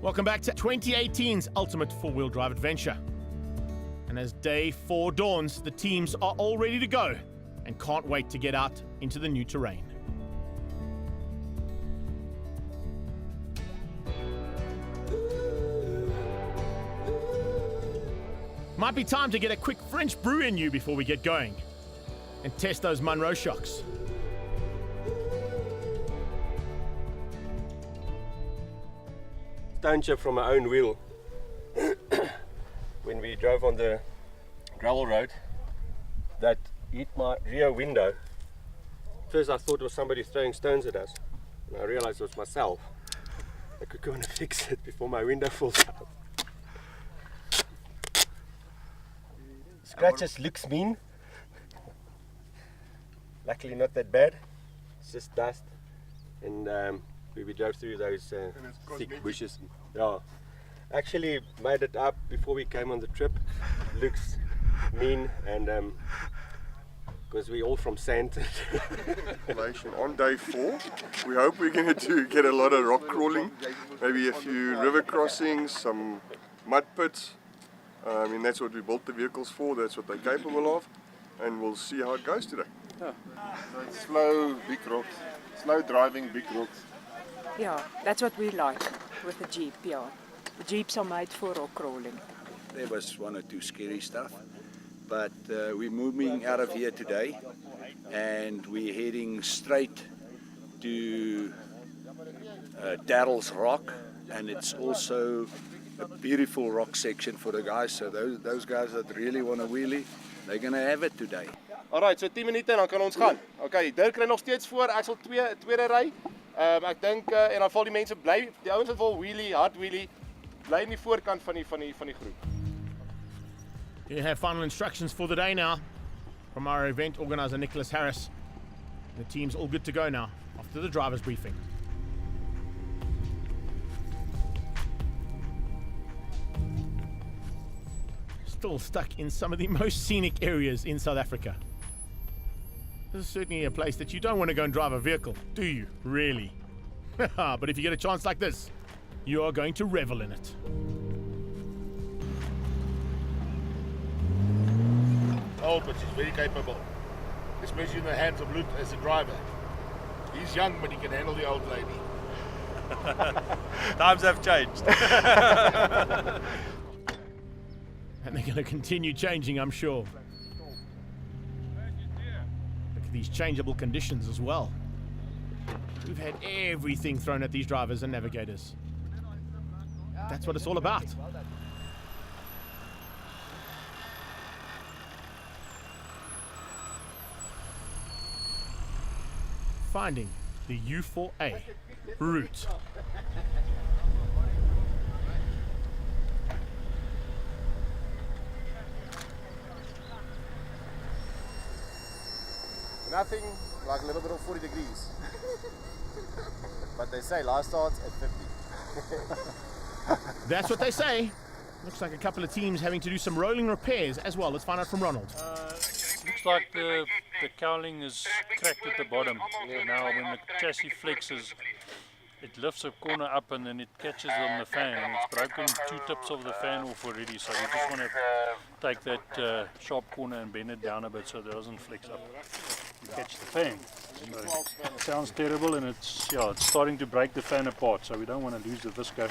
Welcome back to 2018's ultimate four-wheel drive adventure. And as day 4 dawns, the teams are all ready to go and can't wait to get out into the new terrain. Might be time to get a quick French brew in you before we get going and test those Munro shocks. Stone chip from my own wheel. When we drove on the gravel road, that hit my rear window. First I thought it was somebody throwing stones at us, and I realized it was myself. I could go and fix it before my window falls out. Scratches looks mean. Luckily not that bad. It's just dust, and we drove through those thick bushes. Yeah, actually made it up before we came on the trip. Looks mean, and because we're all from sand. On day 4, we hope we're going to get a lot of rock crawling, maybe a few river crossings, some mud pits. I mean, that's what we built the vehicles for, that's what they're capable of, and we'll see how it goes today. Yeah. So it's slow, big rocks, slow driving, big rocks. Yeah, that's what we like with the Jeep, yeah. The Jeeps are made for rock crawling. There was 1 or 2 scary stuff, but we're moving out of here today and we're heading straight to Darrell's Rock, and it's also a beautiful rock section for the guys, so those guys that really want to wheelie, they're going to have it today. Alright, so 10 minute dan kan ons gaan. Okay, Dirk ry nog steeds voor, ek sal tweede ry. Ek dink en dan val die mense bly, die ouens wat wil wheelie, hard wheelie, bly in die voorkant van die groep. You have final instructions for the day now from our event organizer Nicholas Harris. The team's all good to go now after the driver's briefing. Still stuck in some of the most scenic areas in South Africa. This is certainly a place that you don't want to go and drive a vehicle, do you? Really? But if you get a chance like this, you are going to revel in it. Old, but he's very capable, especially in the hands of Lut as a driver. He's young, but he can handle the old lady. Times have changed. And they're going to continue changing, I'm sure. Look at these changeable conditions as well. We've had everything thrown at these drivers and navigators. That's what it's all about. Finding the U4A route. Nothing like a little bit of 40 degrees. But they say last starts at 50. That's what they say. Looks like a couple of teams having to do some rolling repairs as well. Let's find out from Ronald. Looks like the cowling is cracked at the bottom. Now when the chassis flexes, it lifts a corner up and then it catches on the fan, and it's broken 2 tips of the fan off already, so we just want to take that sharp corner and bend it down a bit so it doesn't flex up and catch the fan. So it sounds terrible, and it's starting to break the fan apart, so we don't want to lose the visco,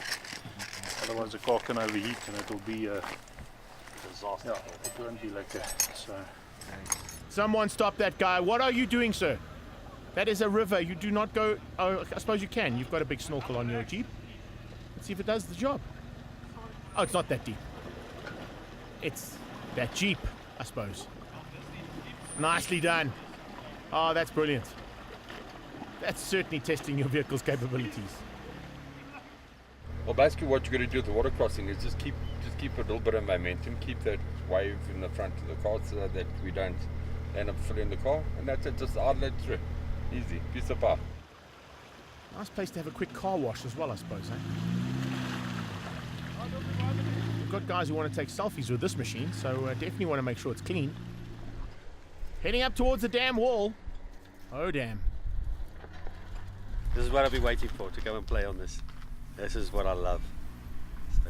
otherwise the car can overheat and it will be a disaster. Yeah, it won't be like that. So Someone stop that guy. What are you doing, sir? That is a river. You do not go... Oh, I suppose you can. You've got a big snorkel on your Jeep. Let's see if it does the job. Oh, it's not that deep. It's that Jeep, I suppose. Nicely done. Oh, that's brilliant. That's certainly testing your vehicle's capabilities. Well, basically what you're going to do with the water crossing is just keep a little bit of momentum, keep that wave in the front of the car so that we don't end up filling the car, and that's it, just idle it through. Easy, piece of pie. Nice place to have a quick car wash as well, I suppose, eh? We've got guys who want to take selfies with this machine, so definitely want to make sure it's clean. Heading up towards the dam wall. Oh, damn. This is what I've been waiting for, to go and play on this. This is what I love.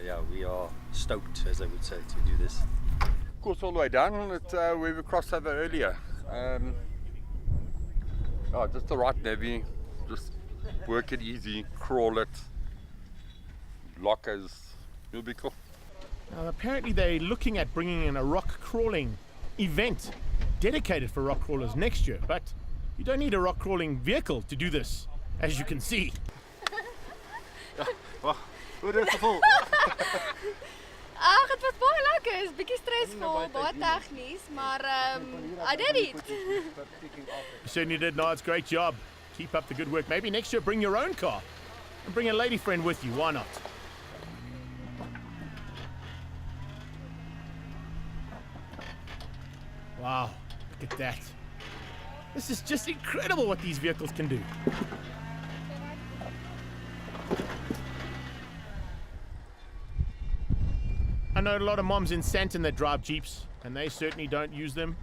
yeah, we are stoked, as I would say, to do this. Of course, all the way down. We've crossed over earlier. Oh, just the right navy. Just work it easy, crawl it, lockers. It'll be cool. Now, apparently they're looking at bringing in a rock crawling event dedicated for rock crawlers next year, but you don't need a rock crawling vehicle to do this, as you can see. Hoe dit gevoel? Ag, dit was baie lekker. Is bietjie stresvol, baie tegnies, maar I did it. You certainly did. No, it's a great job. Keep up the good work. Maybe next year bring your own car and bring a lady friend with you. Why not? Wow, look at that. This is just incredible what these vehicles can do. I know a lot of moms in Santon that drive Jeeps, and they certainly don't use them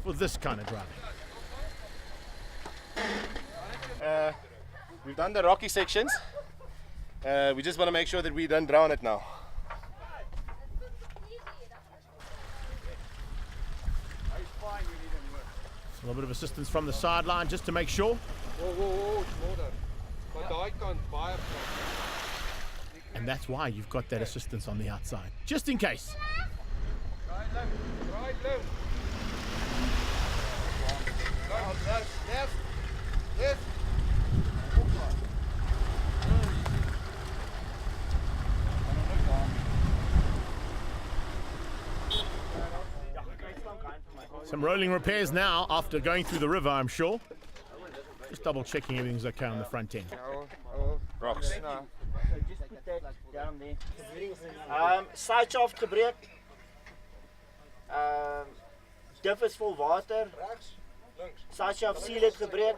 for this kind of driving. We've done the rocky sections. We just want to make sure that we don't drown it now. A little bit of assistance from the sideline just to make sure. And that's why you've got that assistance on the outside, just in case. Some rolling repairs now after going through the river, I'm sure. Just double checking everything's okay on the front end. Rocks. Just put that down there. Side shaft gebreek. Diff is vol water. Side shaft seal het gebreek.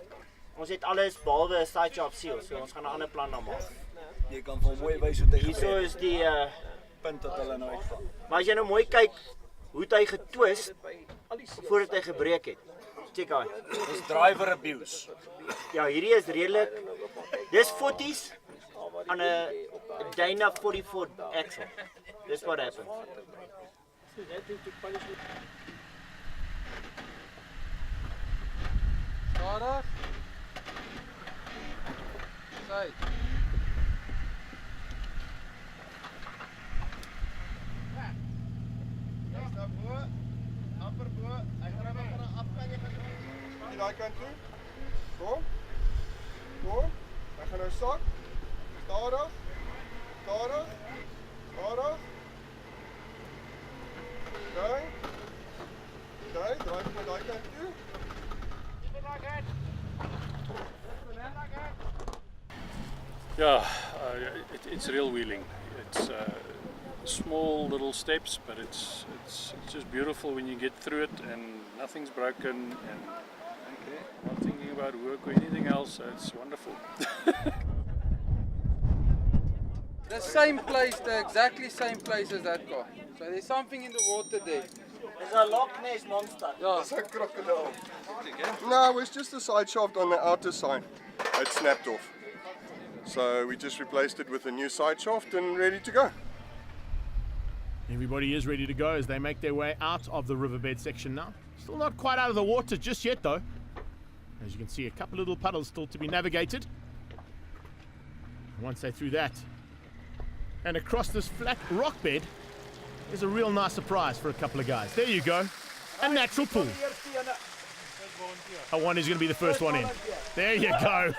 Ons het alles behalwe 'n side shaft seal, so ons gaan 'n ander plan nou maak. Jy kan vir mooi wys hoe dit Hierso is die punt wat hulle nou uitval. maar as jy nou mooi kyk hoe hy getwist voordat hy gebreek het. Check hy. Dis driver abuse. Ja, hierdie is redelik. Dis 40s aan 'n Dyna 44 axle. Dis what happened. Stadig. Syd. Jy's daar bo, amper bo. Hy gaan nou van 'n afkant jy gaan daai kant toe. Kom. Kom. Hy gaan nou sak. Stadig. Stadig. Stadig. Okay. Okay, draai van daai kant toe. Yeah, it's real wheeling. It's small little steps, but it's just beautiful when you get through it and nothing's broken and not thinking about work or anything else. So it's wonderful. The same place, the exactly same place as that car. So there's something in the water there. There's a Loch Ness monster. Yeah. It's a crocodile. No, it's just the side shaft on the outer side. It snapped off. So we just replaced it with a new side shaft and ready to go. Everybody is ready to go as they make their way out of the riverbed section now. Still not quite out of the water just yet though. As you can see, a couple little puddles still to be navigated. Once they're through that and across this flat rock bed is a real nice surprise for a couple of guys. There you go, a natural pool. I wonder who's going to be the first one in. There you go.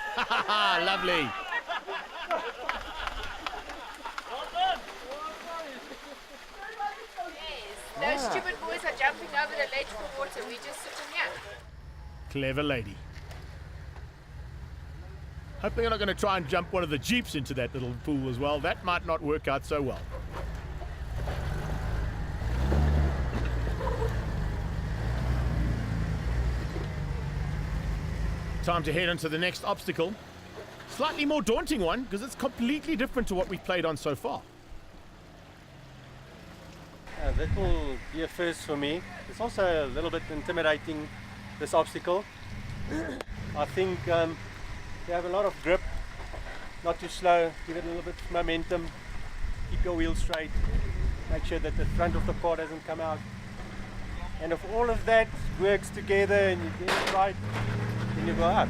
Lovely. Those stupid boys are jumping over the ledge for water. We just sitting here. Clever lady. Hoping you're not going to try and jump one of the Jeeps into that little pool as well. That might not work out so well. Time to head on to the next obstacle. Slightly more daunting one because it's completely different to what we've played on so far. That will be a first for me. It's also a little bit intimidating, this obstacle. I think you have a lot of grip, not too slow, give it a little bit of momentum. keep your wheels straight, make sure that the front of the car doesn't come out. And if all of that works together and you get it right, then you go up.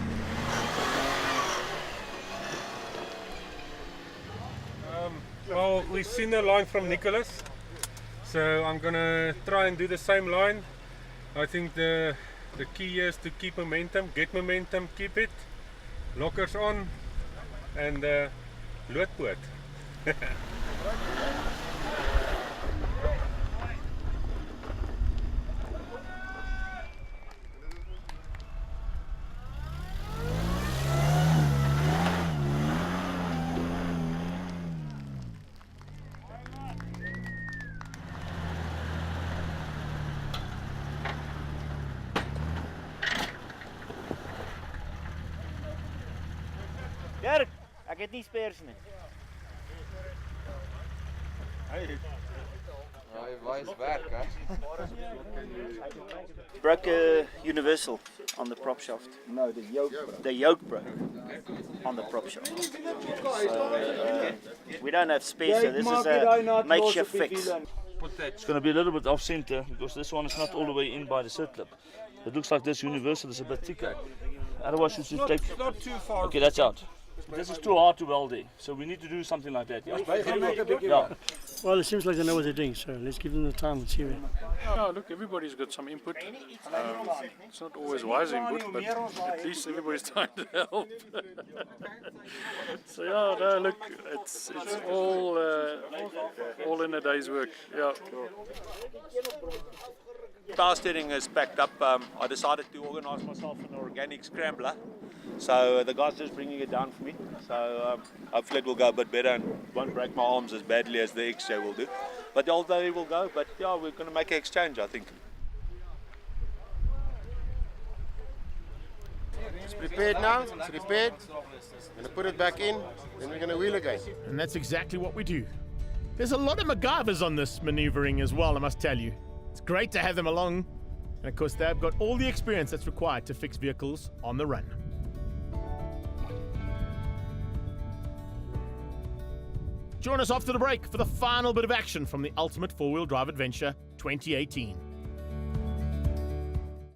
Well, we've seen the line from Nicholas, so I'm gonna try and do the same line. I think the key is to keep momentum, get momentum, keep it, lockers on, and loodpoot. Dirk, ek het nie spares nie. Hy wys werk, hè? Broke a universal on the prop shaft. No, the yoke broke. The yoke broke on the prop shaft. So we don't have space, so this is a makeshift fix. It's going to be a little bit off center because this one is not all the way in by the sit lip. It looks like this universal is a bit thicker. Otherwise you should take... Not too far. Okay, that's out. This is too hard to weld there, so we need to do something like that. Yeah. Yeah. Well, it seems like they know what they're doing, so let's give them the time and see where. Yeah, look, everybody's got some input. It's not always wise input, but at least everybody's trying to help. So yeah, no, look, it's all in a day's work. Yeah. Power steering is packed up. I decided to organise myself an organic scrambler. So the guy's just bringing it down for me. So hopefully it will go a bit better and won't break my arms as badly as the XJ will do. But the old day will go. But yeah, we're going to make an exchange, I think. It's prepared now. It's repaired. Going to put it back in. Then we're going to wheel again. And that's exactly what we do. There's a lot of MacGyvers on this manoeuvring as well, I must tell you. It's great to have them along. And of course, they've got all the experience that's required to fix vehicles on the run. Join us after the break for the final bit of action from the Ultimate Four-Wheel Drive Adventure 2018.